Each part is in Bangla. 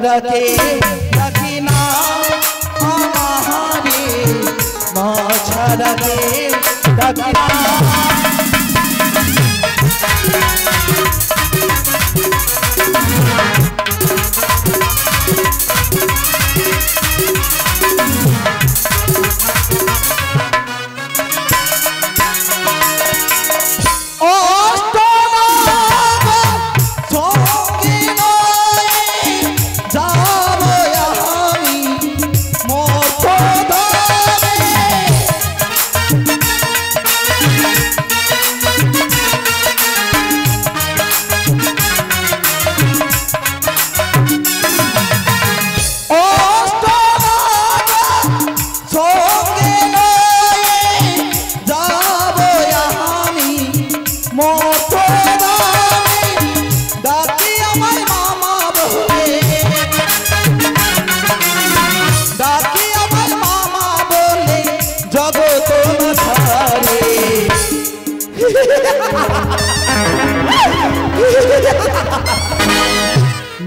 ছাড়াকে ডাকি না আমারে মা ছাড়াকে ডাকি না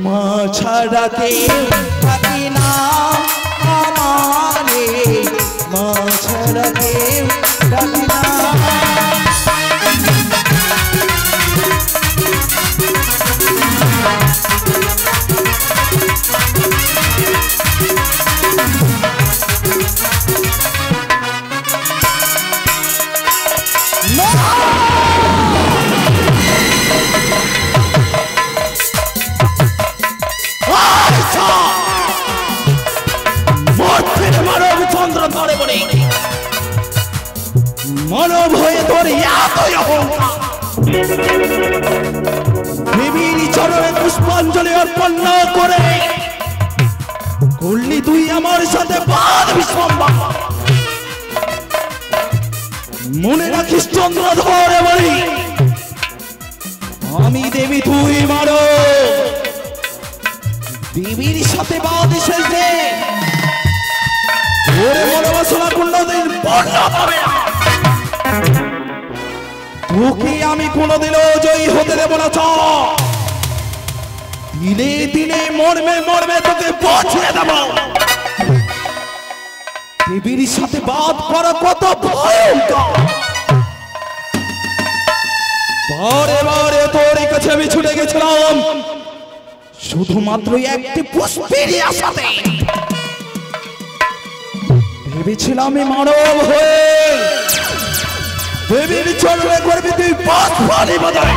মা ছাড়া কেউ থাকি না আমারে মা ছাড়া কেউ থাকি না মানব হয়ে তোর এতই অহংকার দেবীর চরণে পুষ্পাঞ্জলি অর্পণ না করে করলি তুই আমার সাথে বাদ বিসম্বাদ মনে রাখিস চন্দ্রধর বলি আমি দেবী তুই মারো দেবীর সাথে বাদ এসেছে ওরে মনোবাসনা কোনদিন পূর্ণ হবে না তোকে আমি কোনদিনও জয়ী হতে দেব না দিনে দিনে মর্মে মর্মে তোকে পৌঁছে দেব দেবীর সাথে বাদ করা কত ভয়ঙ্কর বারে বারে তোর কাছে আমি ছুটে গেছিলাম শুধুমাত্র একটি পুষ্পের আশাতে ভেবেছিলাম এই মানব হয়ে দেবীর চরণে করবি তুই পাঁচ পানি বাজায়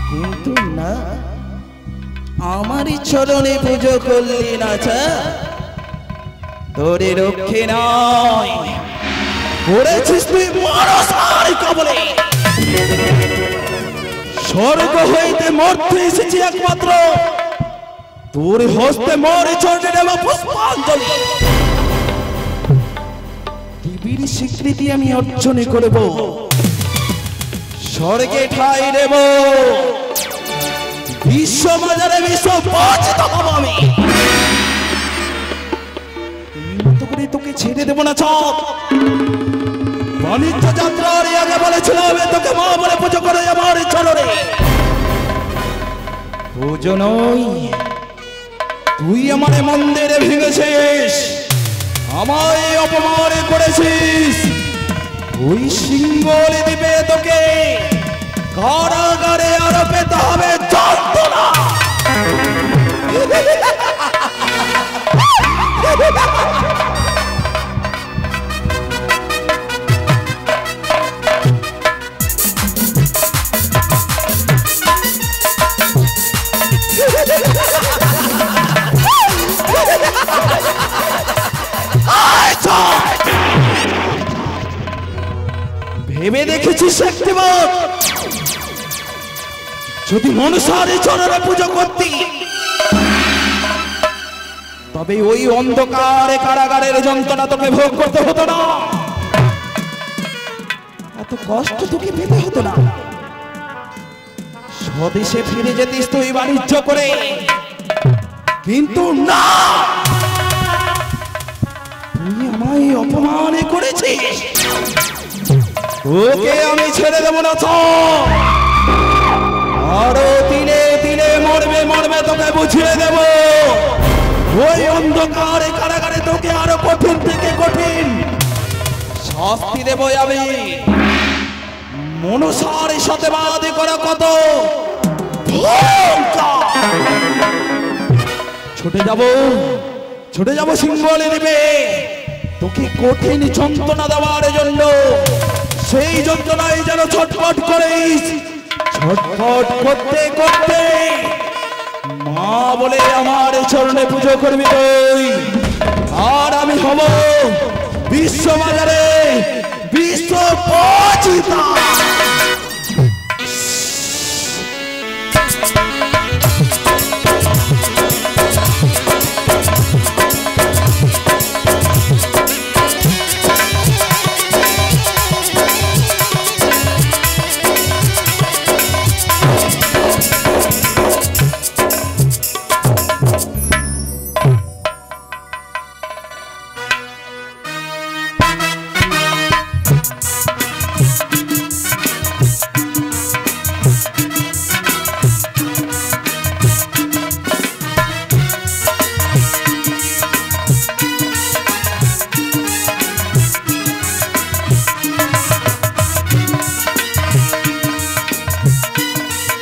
কিন্তু না আমারই চরণে পুজো করলি না তোরে রক্ষে নয় করেছিস তুই মানসার কবলে স্বর্গ হইতে মর্তে এসেছি একমাত্র তোর হস্তে মরে চরণে নেব পুষ্পাঞ্জলি দেবীর স্বীকৃতি আমি অর্জন করব স্বর্গে ঠাঁই দেব বিশ্ব বাজারে বিশ্ব পরিচিত হব আমি করে তোকে ছেড়ে দেব না চক বাণিজ্য যাত্রার আগে বলেছিলাম তোকে মা বলে পুজো করে আমার চরণে পুজো নয় তুই আমার মন্দিরে ভেঙেছিস আমায় অপমান করেছিস ওই সিংহলে দিবে তোকে কারাগারে আরো পেতে হবে যন্ত্রণা ভেবে দেখেছিস একটিবার যদি মনসার চরণে পুজো করতি তবে ওই অন্ধকারে কারাগারের যন্ত্রণা তোকে ভোগ করতে হতো না এত কষ্ট তোকে পেতে হতো না স্বদেশে ফিরে যেতিস তুই বাণিজ্য করে কিন্তু না তুই আমায় অপমান করেছিস ওকে আমি ছেড়ে দেব না আরো দিনে দিনে মরবে মরবে তোকে বুঝিয়ে দেব। ওই অন্ধকারে কারাগারে তোকে আরো কঠিন থেকে কঠিন শাস্তি দেব আমি। মনুষ্যের সাথে বাদী করা কত ছুটে যাব সিংহলে নেবে তোকে কঠিন যন্ত্রণা দেওয়ার জন্য। সেই যন্ত্রণায় যেন ছটফট করিস, ছটফট করতে করতে মা বলে আমার চরণে পুজো করবি তুই। আর আমি হব বিশ্ববাজারে বিশ্ব পরিচিতা।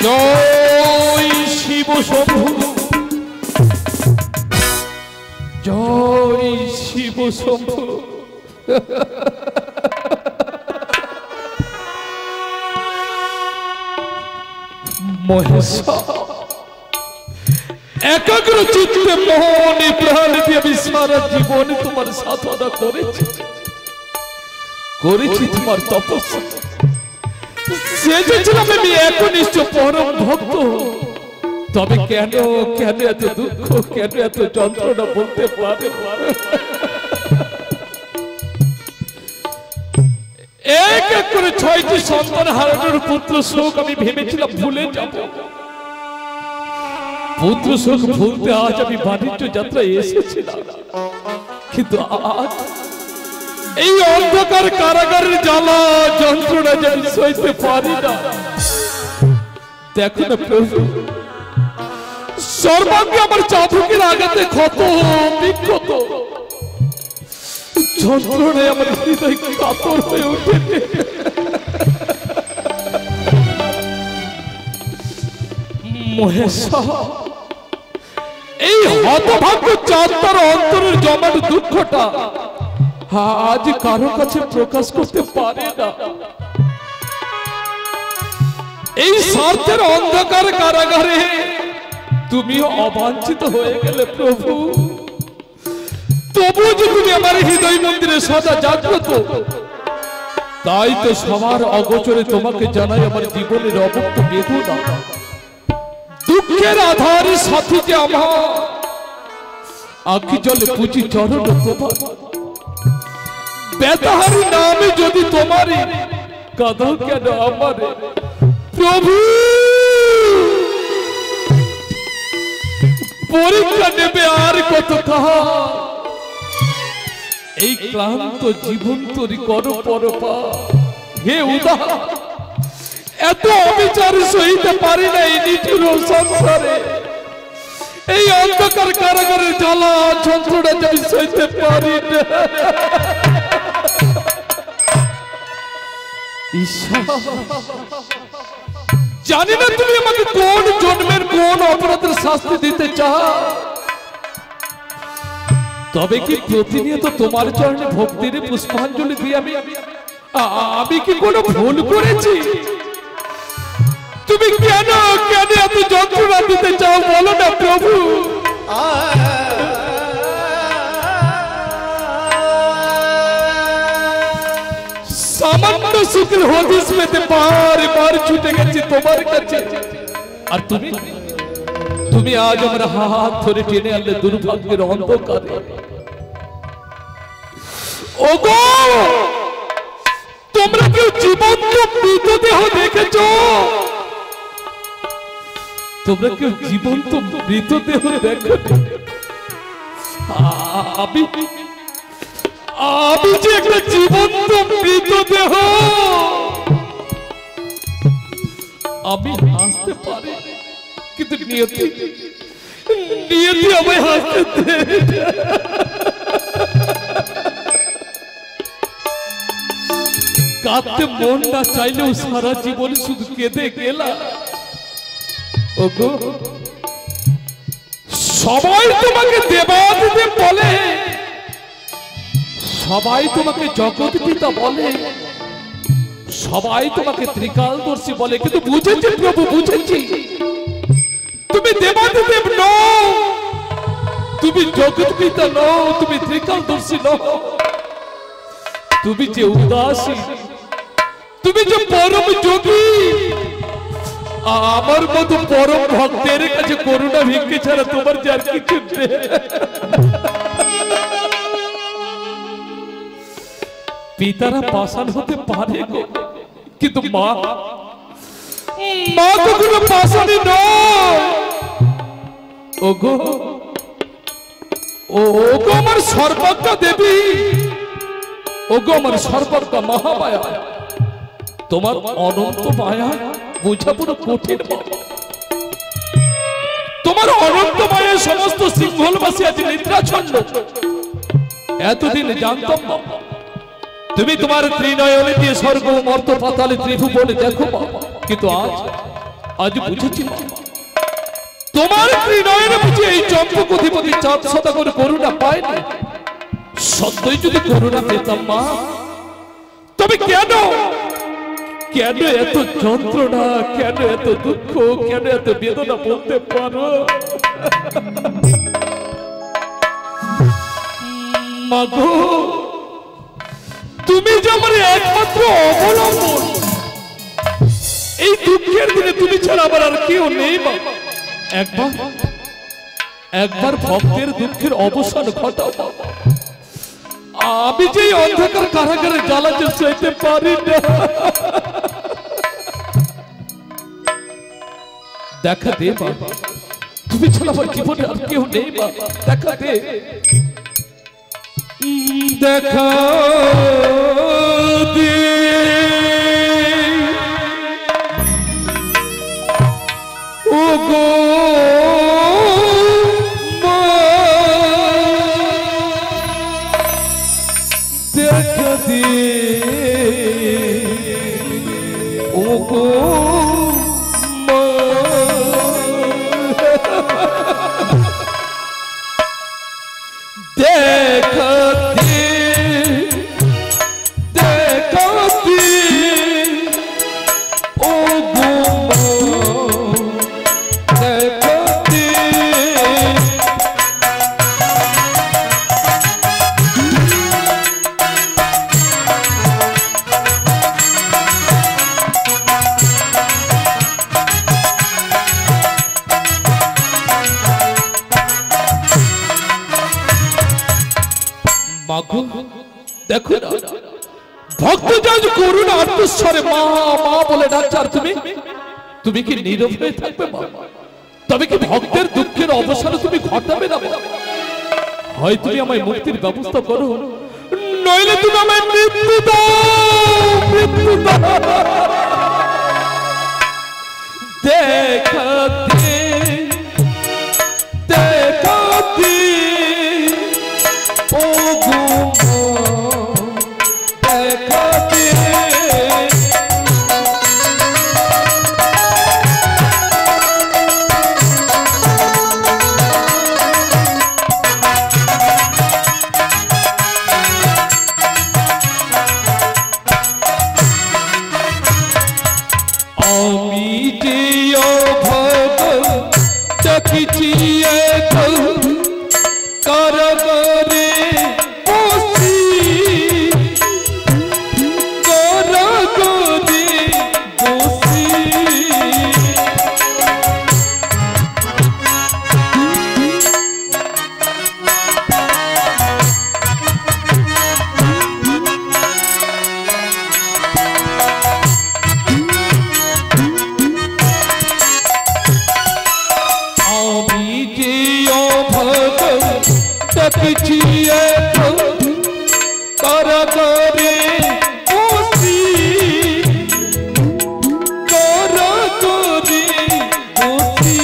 জয় শিব শম্ভু, জয় শিব শম্ভু। মহেশ্বর একাগ্র চিত্তে মনে প্রাণ দিয়ে আমি সারা জীবনে তোমার সাধনা করেছি, তোমার তপস্যা সেজেছিলাম আমি একনিষ্ঠ পরম ভক্ত। তবে কেন কেন এত দুঃখ, কেন এত যন্ত্রণা বলতে পারে? এক এক করে 6টি সন্তান হারানোর পুত্র শোক আমি ভেবেছিলাম ভুলে যাব। পুত্র শোক ভুলতে আজ আমি বাণিজ্য যাত্রায় এসেছিলাম, কিন্তু আজ এই অন্ধকার কারাগারের জ্বালা যন্ত্রণা যেন সইতে পারি না। দেখো না প্রভু, সর্বাঙ্গে আমার চাবুকের আঘাতে ক্ষত বিক্ষত, যন্ত্রণায় আমার হৃদয় কাতর হয়ে ওঠে। মহেশ্বর, এই হতভাগ্য চাঁদার অন্তরের জমাট দুঃখটা আজ কারো কাছে প্রকাশ করতে পারে না। এই স্বার্থের অন্ধকার কারাগারে তুমিও অবাঞ্ছিত হয়ে গেলে প্রভু। তবু যে তুমি আমার হৃদয় মন্দিরে সদা জাগ্রত, তাই তো সবার অগোচরে তোমাকে জানাই আমার জীবনের অবক্ত বেদনা। দুঃখের আধারে সাথী যে আমার আখি জলে পুঁজি চরণ তোমার, বেতাহারি নামে যদি তোমারই কাঁদাও কেন আমারে প্রভু। পরীক্ষা নেবে আর কত কাহা, এই ক্লান্ত জীবন তরি করো পরপা। হে উদাহরণ, এত অবিচার সইতে পারি না এই নিষ্ঠুর সংসারে। এই অন্ধকার কারাগারের জ্বালা যন্ত্রণা যদি সইতে পারি না। জানি না তুমি আমাকে কোন জন্মের কোন অপরাধের শাস্তি দিতে চাও, তবে কি প্রতিনিয়ত তোমার চরণে ভক্তির পুষ্পাঞ্জলি দিয়ে আমি কি কোনো ভুল করেছি? তুমি কেন কেন এত যন্ত্রণা দিতে চাও বলো না প্রভু। সামান্য সুখের হদিস পেতে বারবার ছুটে গেছি তোমার কাছে, আর তুমি আজ আমার হাত ধরে টেনে আনলে দুর্ভাগ্যের অন্ধকারে। ওগো, তোমরা কেউ জীবন্ত মৃতদেহ দেখেছো? তোমরা কেউ জীবন্ত মৃতদেহ দেখো? আমি যে একটা জীবন্ত মৃতদেহ। আমি হাসতে পারি, কিন্তু নিয়তি নিয়তি আমায় হাসতে দে। কাঁদতে মন না চাইলেও সারা জীবন শুধু কেঁদে গেলাম। ওগো সবাই তোমাকে দেবাদিদেব বলে, সবাই তোমাকে জগৎ পিতা বলে, সবাই তোমাকে ত্রিকালদর্শী বলে, কিন্তু বুঝেছি প্রভু, বুঝেছি তুমি দেবাদিদেব নও, তুমি জগৎ পিতা নও, তুমি ত্রিকালদর্শী নও, তুমি যে উদাসী, তুমি যে পরম যোগী। আমার মতো পরম ভক্তের কাছে করুণা ভিক্ষে ছাড়া তোমার যে আর কিছু নেই। পিতারা পাষাণ হতে পারে গো, কিন্তু মা কখনো পাষাণী নয়। ওগো ওগো আমার সর্বজ্ঞা দেবী, ওগো আমার সর্বজ্ঞা মহামায়া, তোমার অনন্ত মায়া বোঝা পুরো কঠিন। তোমার অনন্ত মায়ের সমস্ত সিংহলবাসী আজ নিদ্রাচ্ছন্ন। এতদিন জানতাম না, তুমি তোমার ত্রিনয়নে দিয়ে স্বর্গ মর্ত পাতালে ত্রিভুবনে দেখো, কিন্তু আজ বুঝেছি তোমার ত্রিনয়নে বুঝে এই চম্পক অধিপতি চাঁদ সদাগর করুণা পায়নি। সত্যই যদি করুণা পেতাম মা, তবে কেন কেন এত যন্ত্রণা, কেন এত দুঃখ, কেন এত বেদনা বলতে পারো মাগো? তুমি যে আমার একমাত্র অবলম্বন, এই দুঃখের দিনে তুমি ছাড়া আমার আর কেউ নেই মা। একবার ভক্তের দুঃখের অবসান ঘটাও। আমি যে অন্ধকার কারাগারে জ্বালা যে সইতে পারি না। দেখা দে মা, তুমি ছাড়া আমার জীবনে আর কেউ নেই মা। দেখা দে, দেখা দে ও গো মা, দেখা দে ও গো মা, দেখা দে, দেখা দে ও গো মা, দেখা দে। দেখো না, ভক্ত যাজ করুণা আত্মস্বরে মা মা বলে ডাকছে, আর তুমি কি নীরব হয়ে থাকবে মা? তবে কি ভক্তের দুঃখের অবসান তুমি ঘটাবে না? হয় তুমি আমায় মুক্তির ব্যবস্থা করো, নইলে তুমি আমায় মৃত্যু দাও, মৃত্যু দাও। দেখা দে, দেখা দে ও গো মা, দেখা দে। আমি যে অভাগা দেখিছি এখন কারাগারে বসি, কারাগারে বসি। আমি যে অভাগা দেখিছি এখন কারাগারে বসি, কারাগারে বসি।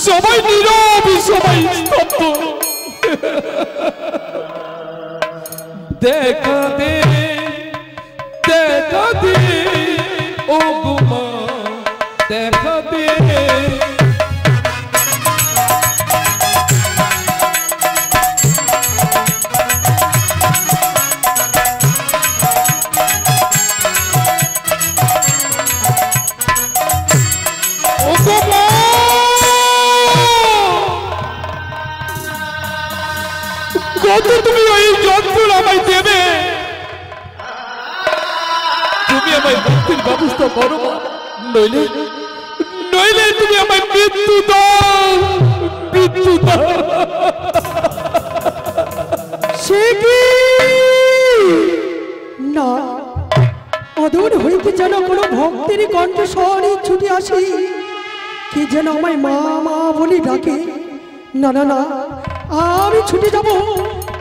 সবাই নীরব, সবাই স্তব্ধ। দেখা দে, দেখা দে ও গুমা, দেখা দে। কত তুমি ওই যন্ত্রণা আমায় দেবে? তুমি আমায় মুক্তির ব্যবস্থা করো, নইলে নইলে তুমি আমায় মৃত্যু দাও, মৃত্যু দাও। সে কি না, অদূর হইতে যেন কোনো ভক্তের কণ্ঠস্বরে ছুটে আসে, কি যেন আমায় মা মা বলে ডাকে। না না না, আমি ছুটে যাব,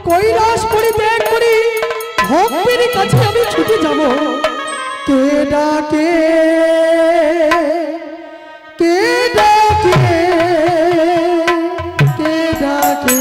কৈলাস পরিত্যাগ করে ভক্তের কাছে আমি ছুটে যাব। কে ডাকে, কে ডাকে, কে ডাকে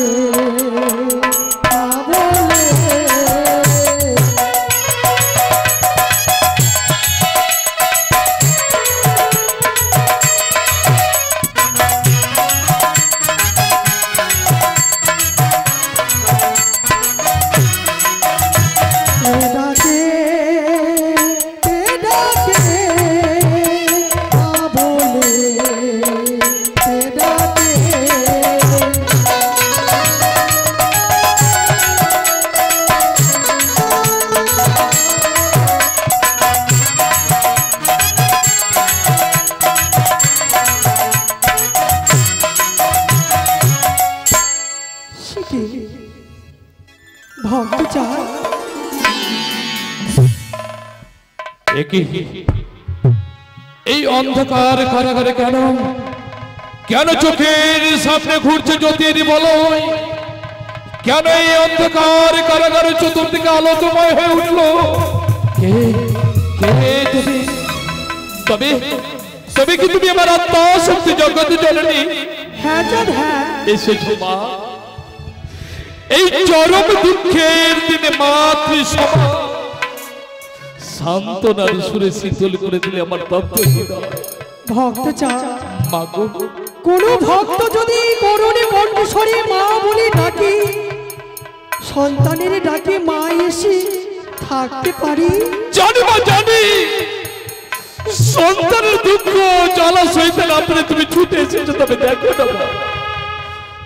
ভক্ত চায়। এই অন্ধকার কারাগারে কেন, কেন চোখের সামনে ঘুরছে জ্যোতির বলয়? কেন এই অন্ধকার কারাগারে চতুর্দিকে আলোকময় হয়ে উঠলো? কে কে তুমি? তবে তবে কি তুমি আমার আত্মা শক্তি জগৎ জননী? হ্যাঁ চাঁদ, হ্যাঁ এসেছো মা। এই চরম দুঃখের দিনে মাতৃসভা সান্ত্বনার সুরে শীতল করে দিলে আমার তপ্ত হৃদয়। ভক্ত চায়, মাগো, কোন ভক্ত যদি করুণে কণ্ঠস্বরে মা বলে ডাকে, সন্তানের ডাকে মা এসে থাকতে পারি? জানি মা, জানি। সন্তানের দুঃখ জ্বালা সইতে না পেরে তুমি ছুটে এসেছো, তবে দেখো না মা,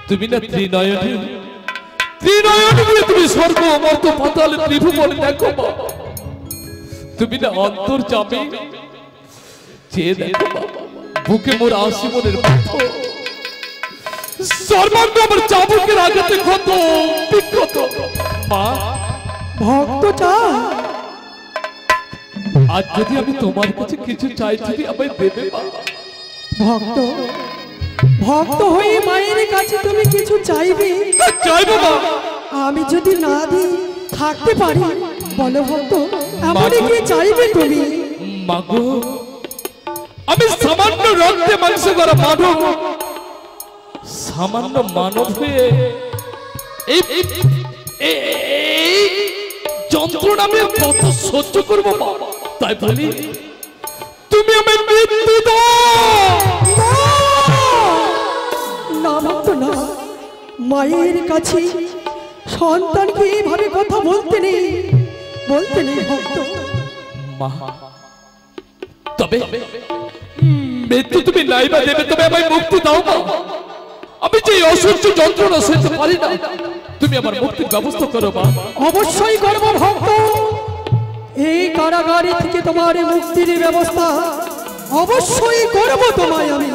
তুমি না ত্রিনয়নী, ত্রিনয়নী বলে তুমি স্বর্গ মর্ত পাতাল ত্রিভুবনে দেখো মা। তুমি না অন্তর্যামী, চেয়ে দেখো মা, বুকে মোর আশীবনের পাথর, সর্বাঙ্গ আমার চাবুকের আঘাতে ক্ষত বিক্ষত মা। ভক্ত চায়, আজ যদি আমি তোমার কাছে কিছু চাই, যদি আমায় দেবে মা? ভক্ত ভক্ত হয়ে মায়ের কাছে তুমি কিছু চাইবে? চাইবো মা। আমি যদি না দিই থাকতে পারি? বলো ভক্ত, এমনই কি চাইবে তুমি? মাগো, আমি সামান্য রক্তে মাংস করা মানব, সামান্য মানব হয়ে এই যন্ত্রণা আমি কত সহ্য করবো মা। তাই বলি তুমি আমার মৃত্যু দাও। না ভক্ত না, মায়ের কাছে সন্তানকে এইভাবে কথা বলতে নেই, বলতে নেই ভক্ত। মা, তবে মৃত্যু তুমি নাইবা দেবে, তবে আমায় মুক্তি দাও মা। আমি যে অসহ্য যন্ত্রণা সইতে পারি না, তুমি আমার মুক্তির ব্যবস্থা করো মা। অবশ্যই করব ভক্ত, এই কারাগারে থেকে তোমার মুক্তির ব্যবস্থা অবশ্যই করব তোমায় আমি।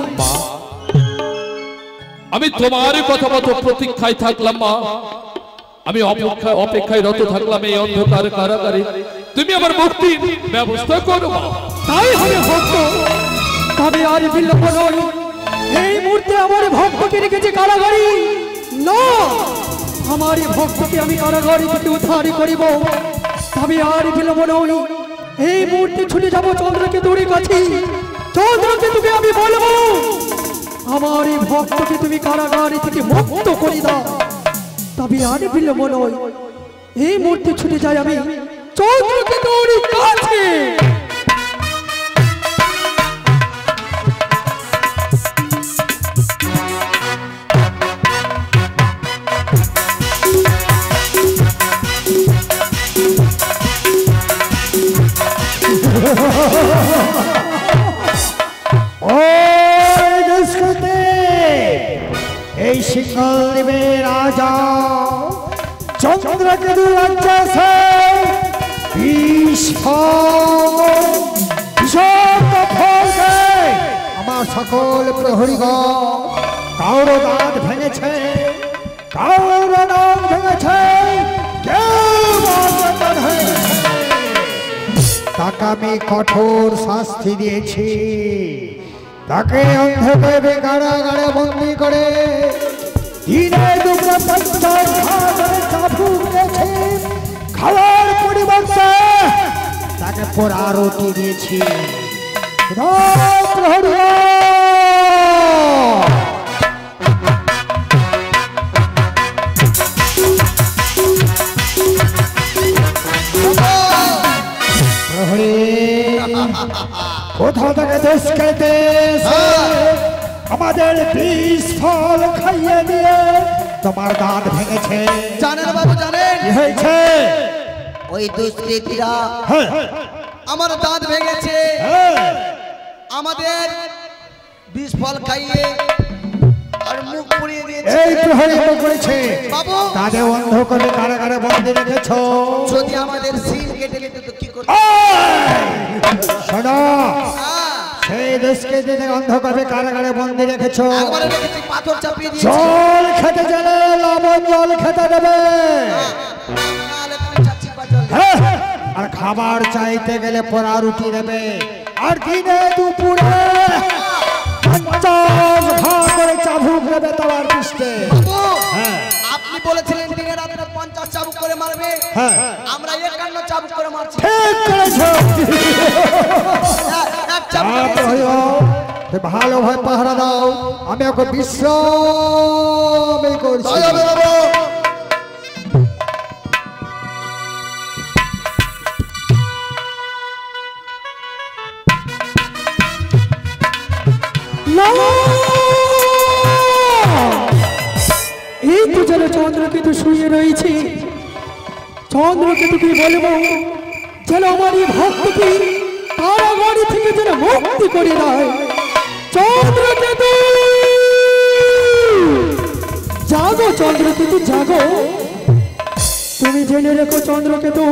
আমি তোমার কথা মতো প্রতীক্ষায় থাকলাম মা। আমি অপেক্ষায় রত থাকলাম এই অন্ধকার কারাগারে। তুমি আমার মুক্তির ব্যবস্থা করো। তাই হবে ভক্ত, তবে আর বিলম্ব নয়। এই মুহূর্তে আমার ভক্তকে রেখেছে কারাগারে। না, আমার ভক্তকে আমি কারাগারে থেকে উদ্ধার করিব। তবে আর বিলম্ব নয়, এই মুহূর্তে ছুটে যাব চন্দ্রকেতুর কাছে। চন্দ্রকেতুকে আমি বলবো আমার এই ভক্তকে তুমি কারাগারে থেকে মুক্ত করে দাও। তবে আর বিলম্ব নয়, এই মুহূর্তে ছুটে যাই আমি চন্দ্রকেতুর কাছে। এই শিকল দেবে রাজা চন্দ্রকেতু রাজ্যে আমার সকল প্রহরীগণ কারো দাঁত ভেঙেছে, কারো দাঁত ভেঙেছে, তাকে আমি কঠোর শাস্তি দিয়েছি। তাকে অন্ধকারে কারাগারে বন্দী করে দিনে দুপুরে 50 ভাগে চাবুক দিয়েছি। খাওয়ার পরিবর্তে তাকে পোড়া রুটি দিয়েছি। কোথাও থেকে দেশ খেতে আমাদের বিষ ফল খাইয়ে দিয়ে তোমার দাঁত ভেঙেছে। জানেন বাবু, জানেন কি হয়েছে? ওই দুষ্কৃতীরা আমার দাঁত ভেঙেছে, আমাদের বিষ ফল খাইয়ে আর মুখ পুড়িয়ে দিয়েছে। এই প্রহরী করেছে বাবু, তাদের অন্ধকারে কারাগারে বন্দী রেখেছো। যদি আমাদের সিল কেটে নিতে তো কি করতে? শোনো, সেই দেশকে দিনে অন্ধকারে কারাগারে বন্দী রেখেছো। একবারে রেখেছি, পাথর চাপিয়ে দিয়েছি। জল খেতে গেলে লবণ জল খেতে দেবে, আর খাবার চাইতে গেলে পোড়া রুটি দেবে। আর দিনে দুপুরে 50 ভাগ করে চাবুক দেবে তোমার পৃষ্ঠে। আপনি বলেছিলেন দিনে রাতে 50 চাবুক করে মারবে, আমরা 51 চাবুক করে মারছি। ঠিক করেছো। ভালোভাবে পাহারা দাও, আমি ওকে বিশ্রাম করছি। এই তো যেন চন্দ্রকেতু শুয়ে রয়েছে। চন্দ্রকেতুকে বলবো যেন আমার এই ভক্তকে কারাগারে থেকে যেন মুক্তি করে দেয়। চন্দ্রকেতু জাগো, চন্দ্রকেতু জাগো। তুমি জেনে রেখো চন্দ্রকেতু,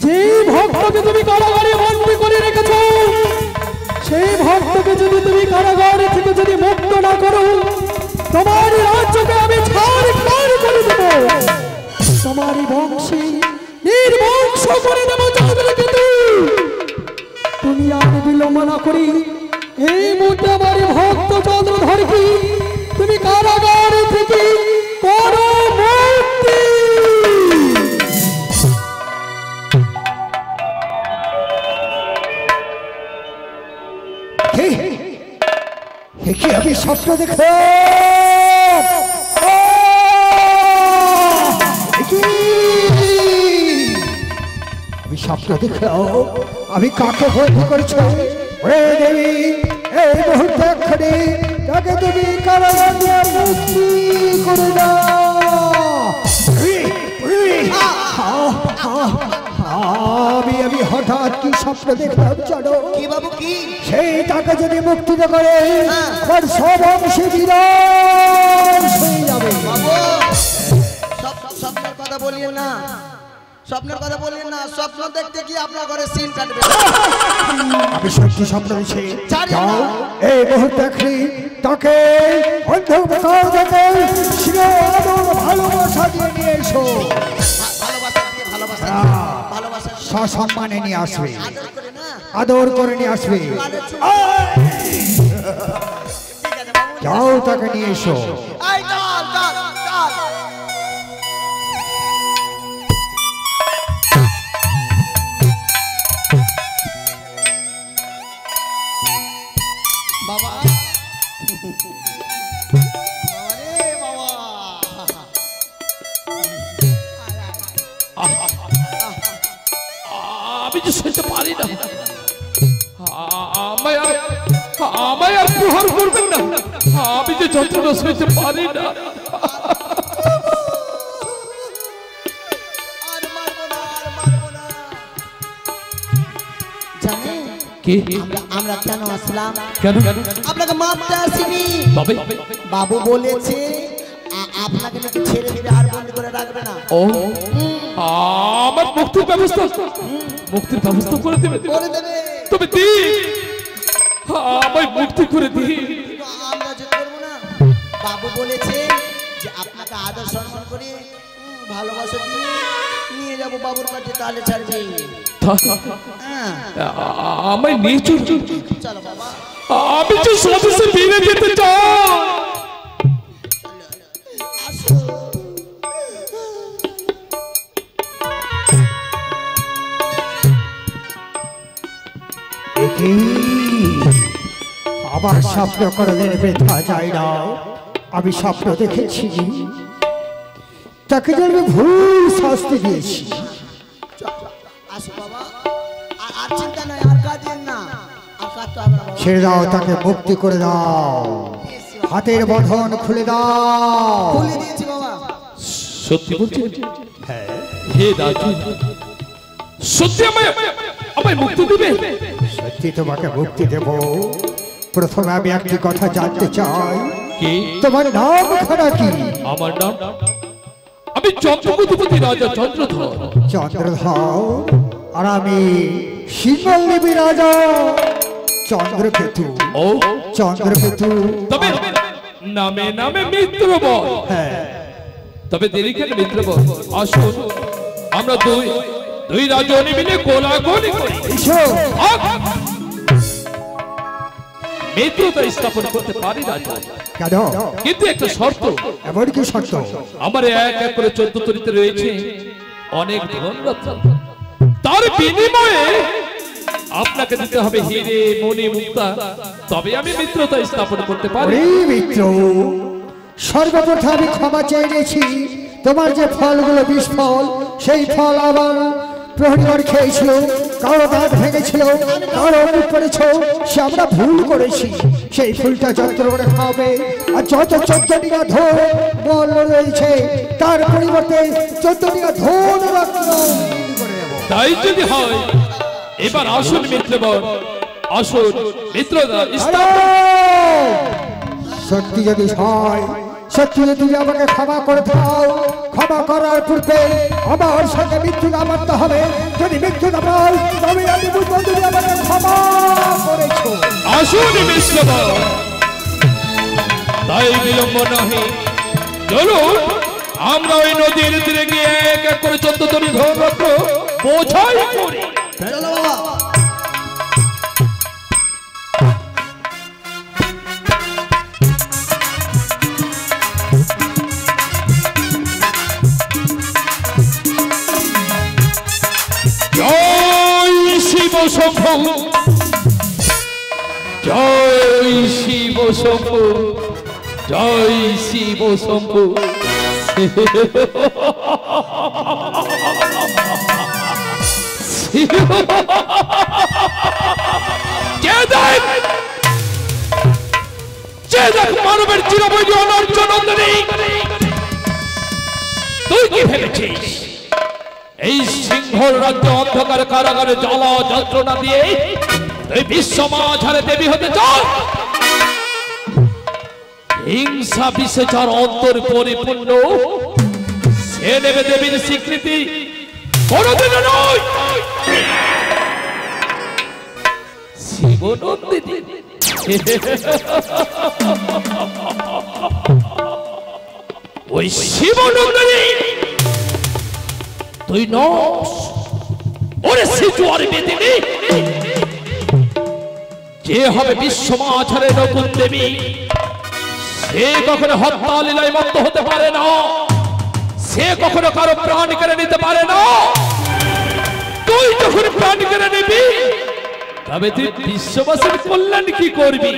যে ভক্তকে তুমি কারাগারে বন্দী করে রেখেছো, সেই ভক্তকে যদি তুমি কারাগারে থেকে যদি মুক্ত না করো, তোমার রাজ্যকে আমি ছাড়খাড় করে দেব, তোমার বংশে নির্বংশ করে দেব। চন্দ্রকেতু, তুমি আর বিলম্ব না করি এই মুহূর্তে আমার ভক্ত চন্দ্রধরকে তুমি কারাগারে থেকে করো মুক্তি। কি আমি স্বপ্ন দেখো? আমি স্বপ্ন দেখো? আমি কাকে বন্দী করছো? ওরে দেবী, এই মুহূর্তে এক্ষুনি তাকে তুমি কারাগারে মুক্তি করে দাও। আমি হঠাৎ কি স্বপ্ন দেখলাম জানো? কি বাবু, কি? সেই তাকে যদি মুক্তি না করে আমার সব অংশে বিনাশ হয়ে যাবে। স্বপ্নের কথা বলিয়ে না, স্বপ্নের কথা বললেন না, স্বপ্ন দেখতে কি আপনার ঘরে সিন কাটবে? আমি সত্যি স্বপ্ন দেখছি। জানি যাও না। এই মুহূর্তে দেখি তাকে অন্ধকার থেকে চির আদর ভালোবাসা দিয়ে নিয়ে এসো। ভালোবাসা দিয়ে, ভালোবাসা দিয়ে, ভালোবাসা দিয়ে। সসম্মানে নিয়ে আসবে, আদর করে না? আদর করে নিয়ে আসবে। কানে চুপ। ঠিক আছে বাবু। যাও তাকে নিয়ে এসো। এই চল, চল, চল। বাবা, বাবা রে বাবা। আমি যে সইতে পারি না। আমায় আর প্রহার করবেন না। আমি যে যন্ত্রণা সইতে পারি না। আর মারবো না, আর মারবো না। জানেন কি আমরা কেন আসলাম? কেন আপনাকে মারতে আসিনি। তবে বাবু বলেছে আপনাকে নাকি ছেড়ে দিবে আর বন্দি করে রাখবে না। ও আমার মুক্তির ব্যবস্থা করে দেবে। করে দেবে। তবে দি আমায় মুক্তি করে দি। কিন্তু আমরা যে করবো না। বাবু বলেছে যে আপনাকে আদর সম্মান করে ভালোবাসা দিয়ে নিয়ে যাবো বাবুর কাছে, তাহলে ছাড়বে। হ্যাঁ, আমায় নিয়ে চল। চলো বাবা। আমি যে সদস্য ফিরে যেতে চাই। আসো। কি আবার স্বপ্ন করে ব্যথা যায় না। আমি স্বপ্ন দেখেছি তাকে যে আমি ভুল শাস্তি দিয়েছি। আসো বাবা। আর চিন্তা নাই, আর কাঁদিয়েন না। আর কাঁদতে হবে না বাবা। ছেড়ে দাও, তাকে মুক্তি করে দাও, হাতের বন্ধন খুলে দাও। খুলে দিয়েছি বাবা। সত্যি বলছেন? হে রাজু, সত্যি আমায় মুক্তি দিবে? সত্যি তোমাকে মুক্তি দেব। প্রথমে আমি একটি কথা জানতে চাই, কি? তোমার নাম খানা কি? আমার নাম, আমি চন্দ্রপতি রাজা চন্দ্রধর। চন্দ্রধর। আর আমি সিংহল দেবী রাজা চন্দ্রকেতু। ও চন্দ্রকেতু। তবে নামে নামে মিত্রবর। হ্যাঁ, তবে দেরি কেন মিত্রবর? আসুন আমরা দুই রাজনী মিলে কোলাকুলি করি। এসো। মিত্রতা স্থাপন করতে পারি রাজা, কেন? কিন্তু একটা শর্ত। এমন কি শর্ত? আমার এক এক করে 14 তরিতে রয়েছে অনেক ধনরত্ন। তার বিনিময়ে আপনাকে দিতে হবে হিরে মণি মুক্তা, তবে আমি মিত্রতা স্থাপন করতে পারি। ওরে মিত্র, সর্বপ্রথম আমি ক্ষমা চেয়ে নিয়েছি। তোমার যে ফলগুলো বিষ ফল, সেই ফল আবার প্রহরীগণ খেয়েছিল, কারো দাঁত ভেঙেছিল, কারো মুখ পড়েছ, সে আমরা ভুল করেছি। সেই ফুলটা যন্ত্র করে খাওয়াবে। আর যত 14 টিকা ধন বল রয়েছে তার পরিবর্তে 14 টিকা ধন রত্ন করে দেব। তাই যদি হয় এবার আসুন মিত্রবর, আসুন মিত্রতা স্থাপন। সত্যি যদি হয়, সত্যি যদি তুমি আমাকে ক্ষমা করে দাও, ক্ষমা করার পূর্বে আমার সাথে মৃত্যু না মারতে হবে। যদি মৃত্যু না পাই তবে আমি বুঝবো তুমি আমাকে ক্ষমা করেছো। আসুন মিত্রবর, তাই বিলম্ব নহে, চলুন আমরা ওই নদীর তীরে গিয়ে এক এক করে 14 তরি ধনরত্ন বোঝাই করি। চলো বাবা। জয় শিব শম্ভু, জয় শিব শম্ভু, জয় শিব শম্ভু। মানবের চিরবৈরী অনর্য নন্দিনী, তুই কি ভেবেছিস এই সিংহর রাজ্য অন্ধকার কারাগারে জ্বালা যন্ত্রণা দিয়ে তুই বিশ্ব মাঝারে দেবী হতে চাও? হিংসা বিষে যার অন্তর পরিপূর্ণ, সে নেবে দেবীর স্বীকৃতি। কোনদিনও নয়। শিবনন্দিনী ওই শিবনন্দিনী তুই নস ওরে সিজুয়ার বেদিনী যে হবে বিশ্বমাঝারের নতুন দেবী সে কখনো হত্যা লীলায় মত্ত হতে পারে না, সে কখনো কারো প্রাণ কেড়ে নিতে পারে না। তুই যখন প্রাণ কেড়ে নিবি তবে তুই বিশ্ববাসীর কল্যাণ কি করবি?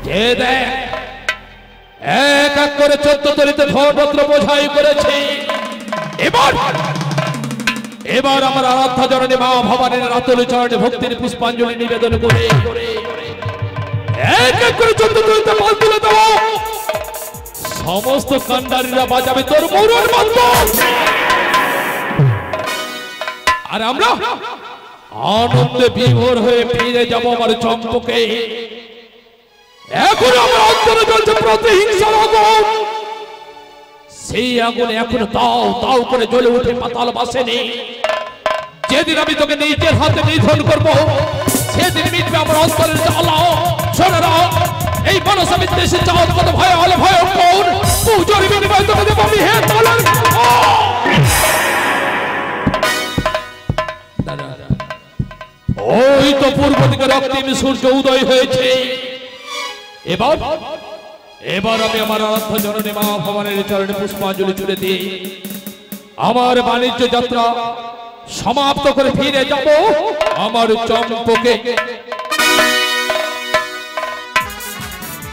যে দেখ এক এক করে 14 তরিতে ধর্মপত্র বোঝাই করেছে। এবার আমার আরাধ্যা জননী মা ভবানীর রাতুল চরণে ভক্তির পুষ্পাঞ্জলি নিবেদন করে এক এক করে 14 তরিতে পাল তুলে দেবো। সমস্ত কান্ডারীরা বাজাবে তোর মরণ মন্ত্র, আর আমরা আনন্দে বিভোর হয়ে ফিরে যাব আমার চম্পকে। এখন আমার অন্তরে জ্বলছে প্রতিহিংসার আগুন, সেই আগুন এখন তাও তাও করে জ্বলে উঠে পাতাল বাসেনি। যেদিন আমি তোকে নিজের হাতে নিধন করব সেদিন মিটবে আমার অন্তরের জ্বালা। শোনো না, এই মনসা বিদ্বেষে চাঁদ কত ভয় হলে ভয়ঙ্কর, পূজার বিনিময়ে তোকে দেব আমি হে তালার। ওই তো পূর্ব দিকে রক্তিম সূর্য উদয় হয়েছে। এবার আমি আমার আরাধ্য জননী মা ভবানীর চরণে পুষ্পাঞ্জলি জুড়ে দিয়ে আমার বাণিজ্য যাত্রা সমাপ্ত করে ফিরে যাব আমার চম্পকে।